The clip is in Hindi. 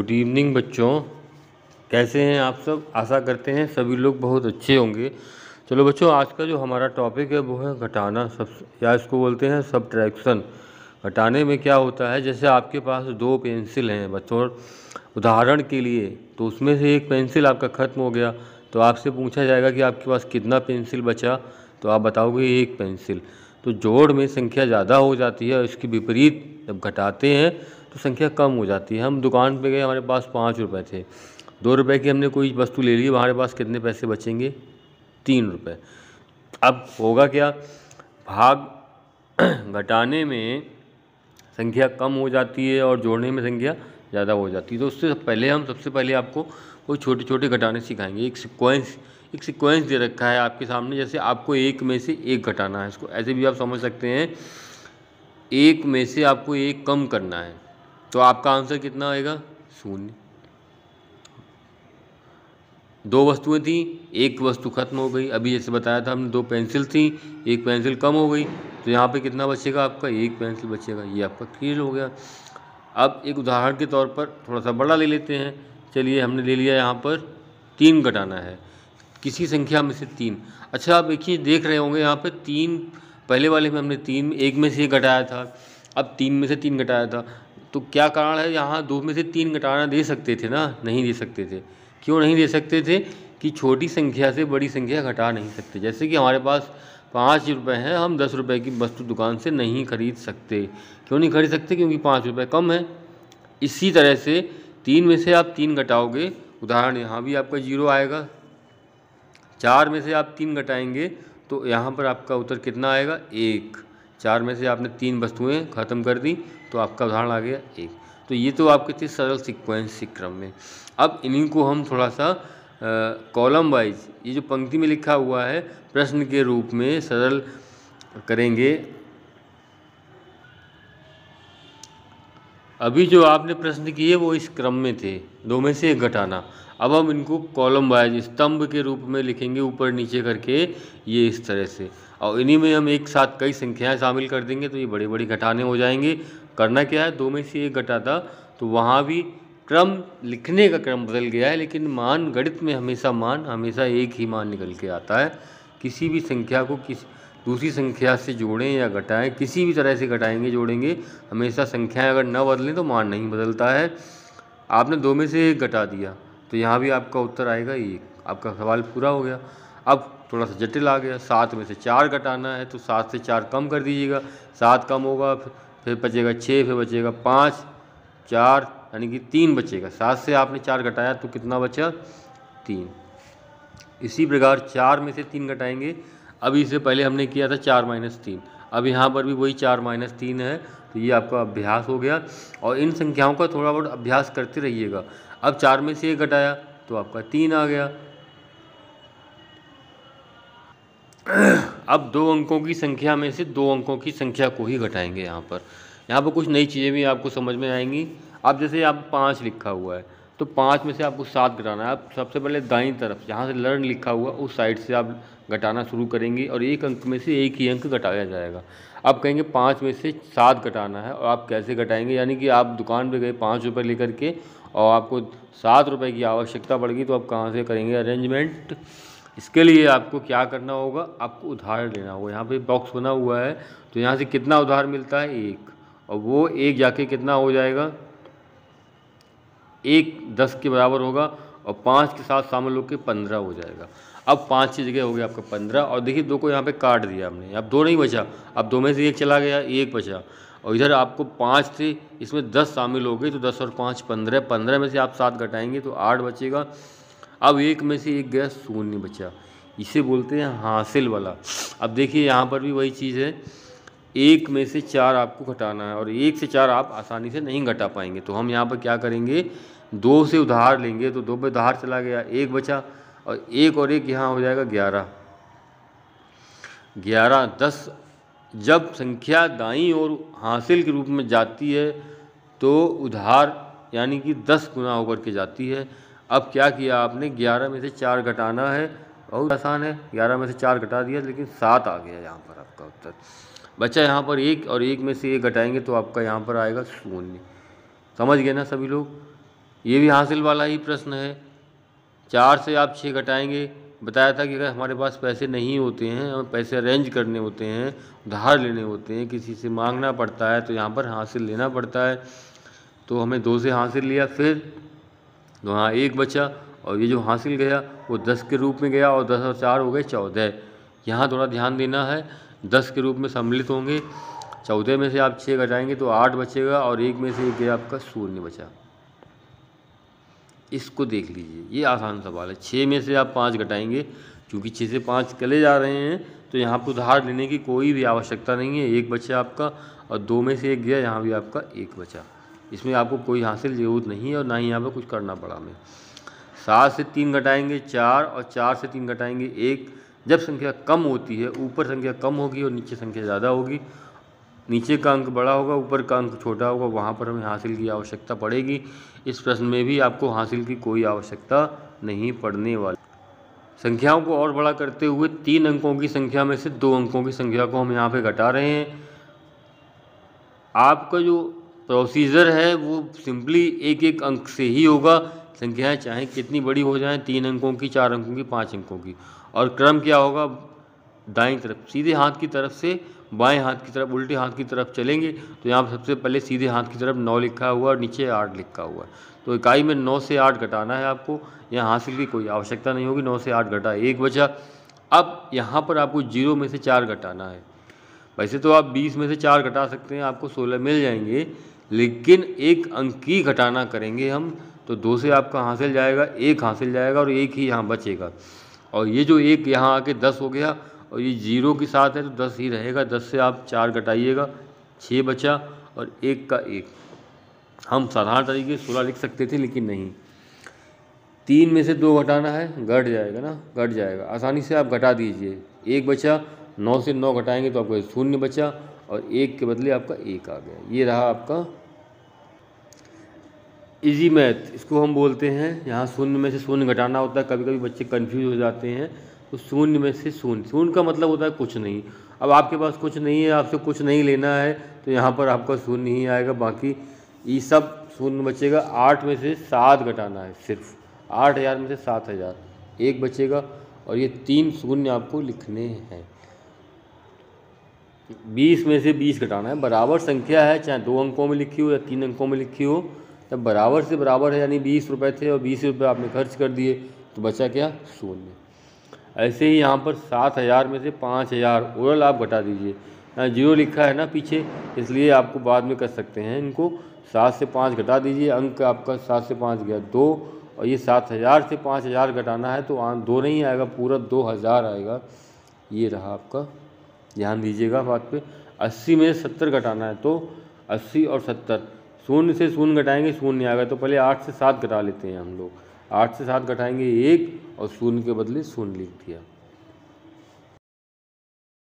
गुड इवनिंग बच्चों, कैसे हैं आप सब। आशा करते हैं सभी लोग बहुत अच्छे होंगे। चलो बच्चों, आज का जो हमारा टॉपिक है वो है घटाना, सब या इसको बोलते हैं सब्ट्रैक्शन। घटाने में क्या होता है, जैसे आपके पास दो पेंसिल हैं बच्चों, उदाहरण के लिए, तो उसमें से एक पेंसिल आपका ख़त्म हो गया तो आपसे पूछा जाएगा कि आपके पास कितना पेंसिल बचा, तो आप बताओगे एक पेंसिल। तो जोड़ में संख्या ज़्यादा हो जाती है और इसके विपरीत जब घटाते हैं तो संख्या कम हो जाती है। हम दुकान पे गए, हमारे पास 5 रुपये थे, 2 रुपये की हमने कोई वस्तु ले ली, हमारे पास कितने पैसे बचेंगे? 3 रुपये। अब होगा क्या, भाग घटाने में संख्या कम हो जाती है और जोड़ने में संख्या ज़्यादा हो जाती है। तो उससे पहले हम सबसे पहले आपको कोई छोटे छोटे घटाने सिखाएंगे। एक सीक्वेंस दे रखा है आपके सामने, जैसे आपको एक में से एक घटाना है, इसको ऐसे भी आप समझ सकते हैं, एक में से आपको एक कम करना है, तो आपका आंसर कितना आएगा? 0। दो वस्तुएं थी, एक वस्तु खत्म हो गई, अभी जैसे बताया था हमने, 2 पेंसिल थी, एक पेंसिल कम हो गई, तो यहाँ पे कितना बचेगा आपका? एक पेंसिल बचेगा। ये आपका क्लियर हो गया। अब एक उदाहरण के तौर पर थोड़ा सा बड़ा ले लेते हैं। चलिए, हमने ले लिया यहाँ पर 3 घटाना है, किसी संख्या में से 3। अच्छा, आप देखिए, देख रहे होंगे यहाँ पर 3, पहले वाले में हमने 3 एक में से एक घटाया था, अब 3 में से 3 घटाया था। तो क्या कारण है, यहाँ 2 में से 3 घटाना दे सकते थे ना? नहीं दे सकते थे। क्यों नहीं दे सकते थे? कि छोटी संख्या से बड़ी संख्या घटा नहीं सकते। जैसे कि हमारे पास 5 रुपये हैं, हम 10 रुपये की वस्तु दुकान से नहीं खरीद सकते। क्यों नहीं खरीद सकते? क्योंकि 5 रुपये कम है। इसी तरह से 3 में से आप 3 घटाओगे, उदाहरण यहाँ भी आपका 0 आएगा। 4 में से आप 3 घटाएंगे तो यहाँ पर आपका उत्तर कितना आएगा? 1। 4 में से आपने 3 वस्तुएं ख़त्म कर दी तो आपका उदाहरण आ गया 1। तो ये तो आपके थे सरल सीक्वेंस क्रम में। अब इन्हीं को हम थोड़ा सा कॉलम वाइज, ये जो पंक्ति में लिखा हुआ है, प्रश्न के रूप में सरल करेंगे। अभी जो आपने प्रश्न किए वो इस क्रम में थे, 2 में से 1 घटाना। अब हम इनको कॉलम वाइज स्तंभ के रूप में लिखेंगे, ऊपर नीचे करके, ये इस तरह से, और इन्हीं में हम एक साथ कई संख्याएं शामिल कर देंगे तो ये बड़े बड़े घटाने हो जाएंगे। करना क्या है, 2 में से 1 घटाता, तो वहाँ भी क्रम, लिखने का क्रम बदल गया है, लेकिन मान, गणित में हमेशा एक ही मान निकल के आता है। किसी भी संख्या को दूसरी संख्या से जोड़ें या घटाएं, किसी भी तरह से घटाएंगे जोड़ेंगे, हमेशा संख्याएं अगर न बदलें तो मान नहीं बदलता है। आपने 2 में से 1 घटा दिया तो यहाँ भी आपका उत्तर आएगा 1। आपका सवाल पूरा हो गया। अब थोड़ा सा जटिल आ गया, 7 में से 4 घटाना है, तो 7 से 4 कम कर दीजिएगा, 7 कम होगा, फिर बचेगा 6, फिर बचेगा 5, 4, यानी कि 3 बचेगा। 7 से आपने 4 घटाया तो कितना बचा? 3। इसी प्रकार 4 में से 3 घटाएंगे। अभी इससे पहले हमने किया था 4 - 3, अब यहाँ पर भी वही 4 - 3 है, तो ये आपका अभ्यास हो गया। और इन संख्याओं का थोड़ा बहुत अभ्यास करते रहिएगा। अब 4 में से 1 घटाया तो आपका 3 आ गया। अब 2 अंकों की संख्या में से 2 अंकों की संख्या को ही घटाएंगे। यहाँ पर कुछ नई चीज़ें भी आपको समझ में आएंगी। अब जैसे आप 5 लिखा हुआ है, तो 5 में से आपको 7 घटाना है। आप सबसे पहले दाईं तरफ, जहाँ से लर्न लिखा हुआ, उस साइड से आप घटाना शुरू करेंगे और एक अंक में से एक ही अंक घटाया जाएगा। अब कहेंगे 5 में से 7 घटाना है, और आप कैसे घटाएंगे? यानी कि आप दुकान पे गए 5 रुपये लेकर के, और आपको 7 रुपये की आवश्यकता पड़ गई, तो आप कहाँ से करेंगे अरेंजमेंट? इसके लिए आपको क्या करना होगा, आपको उधार लेना होगा। यहाँ पे बॉक्स बना हुआ है, तो यहाँ से कितना उधार मिलता है? 1, और वो 1 जाके कितना हो जाएगा? 1 10 के बराबर होगा, और 5 के साथ शामिल होकर 15 हो जाएगा। अब 5 की जगह हो गया आपका 15, और देखिए 2 को यहाँ पे काट दिया हमने, अब 2 नहीं बचा, अब 2 में से 1 चला गया, 1 बचा, और इधर आपको 5 थे, इसमें 10 शामिल हो गए, तो 10 और 5 15, 15 में से आप 7 घटाएंगे तो 8 बचेगा। अब 1 में से 1 गया, 0 बचा, इसे बोलते हैं हासिल वाला। अब देखिए यहाँ पर भी वही चीज़ है, 1 में से 4 आपको घटाना है, और 1 से 4 आप आसानी से नहीं घटा पाएंगे, तो हम यहाँ पर क्या करेंगे, 2 से उधार लेंगे, तो 2 पे उधार चला गया, 1 बचा, और 1 और 1 यहाँ हो जाएगा 11। 11 10, जब संख्या दाईं ओर हासिल के रूप में जाती है तो उधार यानी कि 10 गुना होकर के जाती है। अब क्या किया आपने, 11 में से 4 घटाना है, बहुत आसान है, 11 में से 4 घटा दिया, लेकिन 7 आ गया यहाँ पर आपका उत्तर। बचा यहाँ पर 1, और 1 में से 1 घटाएंगे तो आपका यहाँ पर आएगा 0। समझ गए ना सभी लोग? ये भी हासिल वाला ही प्रश्न है। 4 से आप 6 घटाएंगे, बताया था कि अगर हमारे पास पैसे नहीं होते हैं, हमें पैसे अरेंज करने होते हैं, उधार लेने होते हैं, किसी से मांगना पड़ता है, तो यहाँ पर हासिल लेना पड़ता है। तो हमें 2 से हासिल लिया, फिर तो हाँ 1 बचा, और ये जो हासिल गया वो 10 के रूप में गया, और 10 और 4 हो गए 14। यहाँ थोड़ा ध्यान देना है, 10 के रूप में सम्मिलित होंगे। 14 में से आप 6 घटाएंगे तो 8 बचेगा, और 1 में से 1 गया आपका 0 बचा। इसको देख लीजिए, ये आसान सवाल है। 6 में से आप 5 घटाएंगे, क्योंकि 6 से 5 चले जा रहे हैं, तो यहाँ पर उधार लेने की कोई भी आवश्यकता नहीं है। 1 बचा आपका, और 2 में से 1 गया, यहाँ भी आपका 1 बचा। इसमें आपको कोई हासिल ज़रूरत नहीं है, और ना ही यहाँ पर कुछ करना पड़ा हमें। 7 से 3 घटाएंगे 4, और 4 से 3 घटाएंगे 1। जब संख्या कम होती है, ऊपर संख्या कम होगी और नीचे संख्या ज़्यादा होगी, नीचे का अंक बड़ा होगा, ऊपर का अंक छोटा होगा, वहाँ पर हमें हासिल की आवश्यकता पड़ेगी। इस प्रश्न में भी आपको हासिल की कोई आवश्यकता नहीं पड़ने वाली। संख्याओं को और बड़ा करते हुए 3 अंकों की संख्या में से 2 अंकों की संख्या को हम यहाँ पे घटा रहे हैं। आपका जो प्रोसीजर है वो सिंपली एक एक अंक से ही होगा। संख्याएं चाहे कितनी बड़ी हो जाएं, 3 अंकों की, 4 अंकों की, 5 अंकों की। और क्रम क्या होगा, दाईं तरफ सीधे हाथ की तरफ से बाएं हाथ की तरफ, उल्टे हाथ की तरफ चलेंगे। तो यहाँ पर सबसे पहले सीधे हाथ की तरफ 9 लिखा हुआ और नीचे 8 लिखा हुआ है। तो इकाई में 9 से 8 घटाना है आपको। यहाँ हासिल की कोई आवश्यकता नहीं होगी। 9 से 8 घटा, 1 बचा। अब यहाँ पर आपको 0 में से 4 घटाना है। वैसे तो आप 20 में से 4 घटा सकते हैं, आपको 16 मिल जाएंगे, लेकिन एक अंक की घटाना करेंगे हम। तो 2 से आपका हासिल जाएगा, 1 हासिल जाएगा, और 1 ही यहाँ बचेगा। और ये जो 1 यहाँ आके 10 हो गया, और ये 0 के साथ है तो 10 ही रहेगा। 10 से आप 4 घटाइएगा, 6 बचा, और 1 का 1। हम साधारण तरीके से 16 लिख सकते थे, लेकिन नहीं। 3 में से 2 घटाना है, घट जाएगा ना, घट जाएगा। आसानी से आप घटा दीजिए। 1 बचा, 9 से 9 घटाएंगे तो आपको 0 बचा, और 1 के बदले आपका 1 आ गया। ये रहा आपका इजी मैथ, इसको हम बोलते हैं। यहाँ 0 में से 0 घटाना होता है। कभी कभी बच्चे कंफ्यूज हो जाते हैं। तो 0 में से 0 का मतलब होता है कुछ नहीं। अब आपके पास कुछ नहीं है, आपसे कुछ नहीं लेना है, तो यहाँ पर आपका 0 ही आएगा। बाकी ये सब 0 बचेगा। 8 में से 7 घटाना है, सिर्फ 8000 में से 7000, 1 बचेगा, और ये 3 0 आपको लिखने हैं। 20 में से 20 घटाना है। बराबर संख्या है, चाहे 2 अंकों में लिखी हो या 3 अंकों में लिखी हो, तब बराबर से बराबर है। यानी 20 रुपये थे और 20 रुपये आपने खर्च कर दिए, तो बचा क्या, 0। ऐसे ही यहाँ पर 7000 में से 5000 ओवरऑल आप घटा दीजिए। यहाँ 0 लिखा है ना पीछे, इसलिए आपको बाद में कर सकते हैं इनको। 7 से 5 घटा दीजिए, अंक आपका 7 से 5 गया 2, और ये 7000 से 5000 घटाना है तो 2 नहीं आएगा, पूरा 2000 आएगा। ये रहा आपका, ध्यान दीजिएगा बात पे। 80 में 70 घटाना है, तो 80 और 70, 0 से 0 घटाएंगे, 0 नहीं आएगा, तो पहले 8 से 7 घटा लेते हैं हम लोग। 8 से 7 घटाएंगे 1, और 0 के बदले 0 लिख दिया।